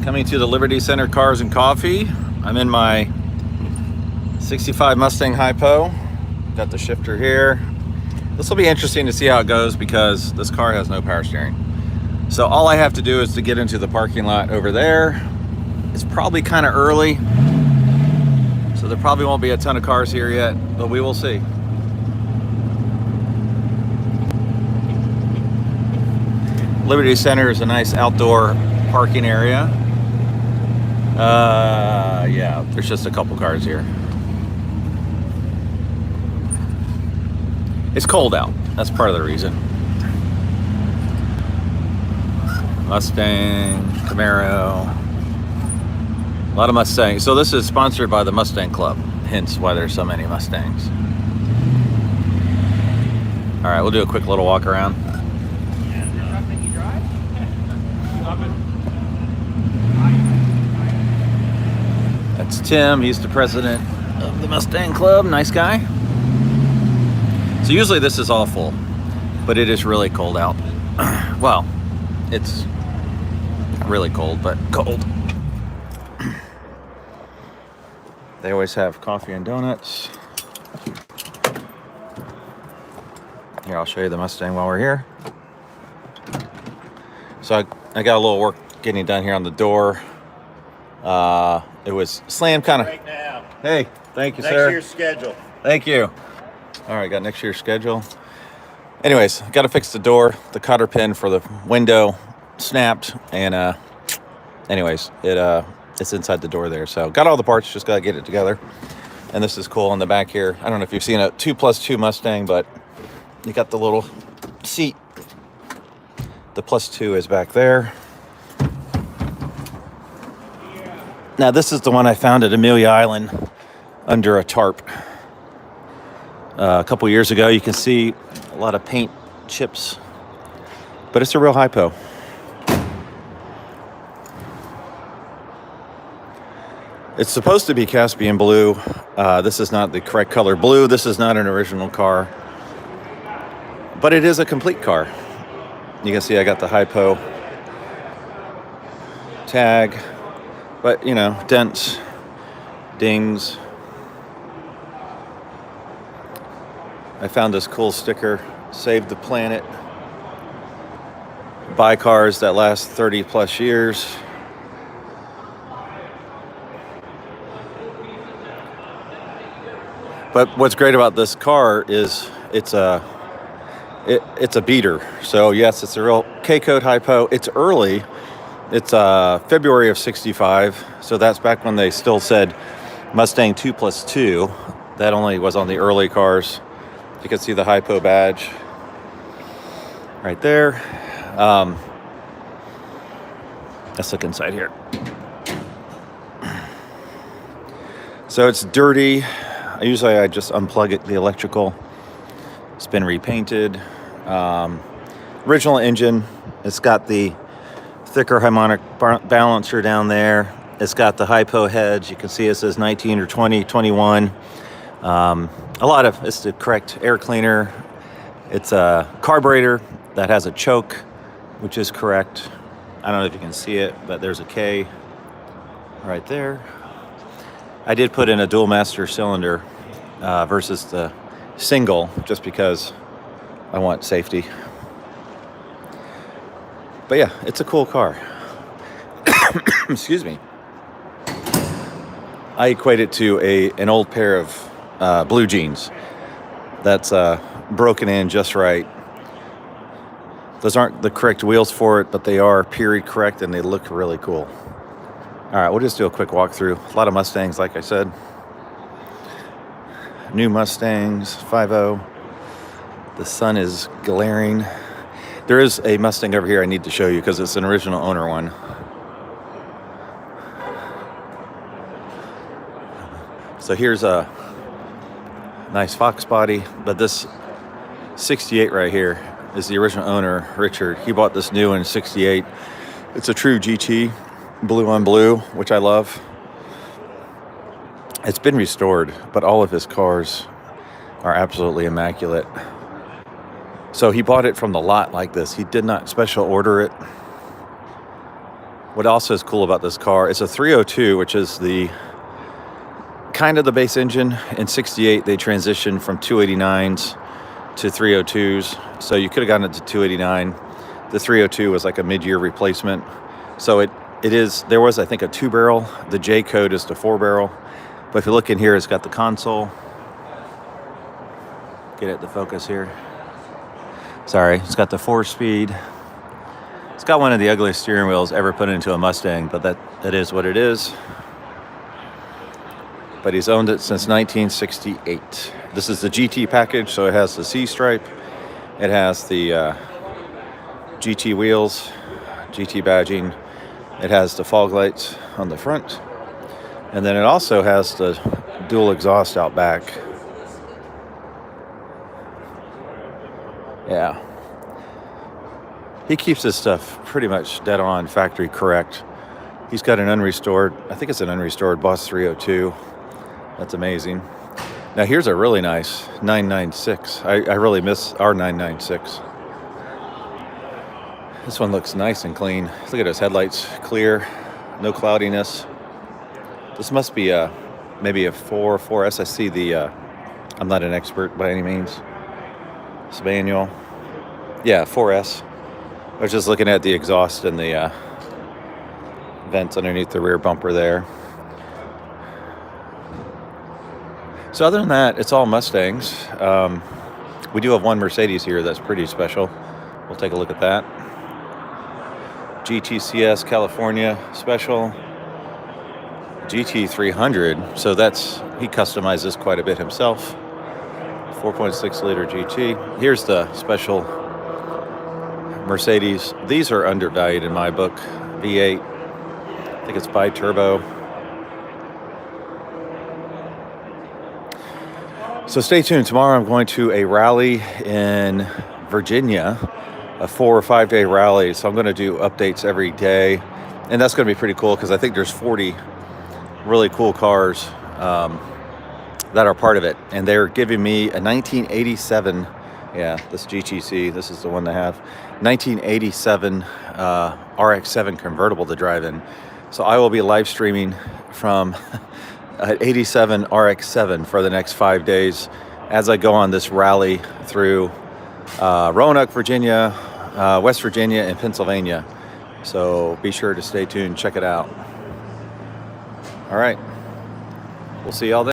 Coming to the Liberty Center Cars and Coffee. I'm in my 65 Mustang Hypo. Got the shifter here. This will be interesting to see how it goes because this car has no power steering. So all I have to do is to get into the parking lot over there. It's probably kind of early, so there probably won't be a ton of cars here yet, but we will see. Liberty Center is a nice outdoor parking area. Yeah, there's just a couple cars here. It's cold out. That's part of the reason. Mustang, Camaro, a lot of Mustangs. So this is sponsored by the Mustang Club, hence why there's so many Mustangs. All right, we'll do a quick little walk around. That's Tim. He's the president of the Mustang Club. Nice guy. So usually this is all full, but it is really cold out. Well, it's really cold, but cold. They always have coffee and donuts. Here, I'll show you the Mustang while we're here. So I got a little work getting done here on the door. It was slammed kind of. Right now. Hey, thank you, Next sir. Next year's schedule. Thank you. All right, got next year's schedule. Anyways, got to fix the door. The cotter pin for the window snapped, and anyways, it's inside the door there. So got all the parts, just got to get it together. And this is cool in the back here. I don't know if you've seen a 2+2 Mustang, but you got the little seat. The +2 is back there. Now this is the one I found at Amelia Island under a tarp a couple years ago. You can see a lot of paint chips, but it's a real hypo. It's supposed to be Caspian blue. This is not the correct color blue. This is not an original car, but it is a complete car. You can see I got the hypo tag, but you know, dents, dings. I found this cool sticker, Save the Planet. Buy cars that last 30 plus years. But what's great about this car is it's a beater. So yes, it's a real K-code hypo. It's early. It's February of '65. So that's back when they still said Mustang 2+2. That only was on the early cars. You can see the hypo badge right there. Let's look inside here. So it's dirty. Usually I just unplug it, the electrical. It's been repainted. Original engine. It's got the thicker harmonic balancer down there. It's got the hypo heads. You can see it says 19 or 20, 21. It's the correct air cleaner. It's a carburetor that has a choke, which is correct. I don't know if you can see it, but there's a K right there. I did put in a dual master cylinder versus the single, just because I want safety. But yeah, it's a cool car. Excuse me. I equate it to an old pair of blue jeans that's broken in just right. Those aren't the correct wheels for it, but they are period correct, and they look really cool. All right, we'll just do a quick walkthrough. A lot of Mustangs, like I said. New Mustangs, 5.0. The sun is glaring. There is a Mustang over here I need to show you because it's an original owner one. So here's a nice Fox body, but this 68 right here is the original owner, Richard. He bought this new in '68. It's a true GT, blue on blue, which I love. It's been restored, but all of his cars are absolutely immaculate. So he bought it from the lot like this. He did not special order it. What also is cool about this car, it's a 302, which is the kind of the base engine. In 68, they transitioned from 289s to 302s. So you could have gotten it to 289. The 302 was like a mid-year replacement. So there was, I think, a 2-barrel. The J code is the 4-barrel. But if you look in here, it's got the console. Get it to focus here. Sorry, it's got the 4-speed. It's got one of the ugliest steering wheels ever put into a Mustang, but that is what it is. But he's owned it since 1968. This is the GT package, so it has the C stripe. It has the GT wheels, GT badging. It has the fog lights on the front. And then it also has the dual exhaust out back. Yeah. He keeps this stuff pretty much dead on factory correct. He's got an unrestored, I think it's an unrestored Boss 302. That's amazing. Now here's a really nice 996. I really miss our 996. This one looks nice and clean. Look at his headlights, clear, no cloudiness. This must be maybe a 4S. I see I'm not an expert by any means. It's manual. Yeah, 4S. I was just looking at the exhaust and the vents underneath the rear bumper there. So other than that, it's all Mustangs. We do have one Mercedes here that's pretty special. We'll take a look at that. GTCS California Special. GT300. So he customized this quite a bit himself. 4.6 liter GT. Here's the special Mercedes. These are undervalued in my book. V8. I think it's bi-turbo. So stay tuned. Tomorrow I'm going to a rally in Virginia, a 4 or 5 day rally. So I'm going to do updates every day. And that's going to be pretty cool because I think there's 40 really cool cars that are part of it. And they're giving me a 1987, this GTC, this is the one they have, 1987 RX-7 convertible to drive in. So I will be live streaming from 87 RX-7 for the next 5 days as I go on this rally through Roanoke, Virginia, West Virginia, and Pennsylvania. So be sure to stay tuned, check it out. All right, we'll see y'all then.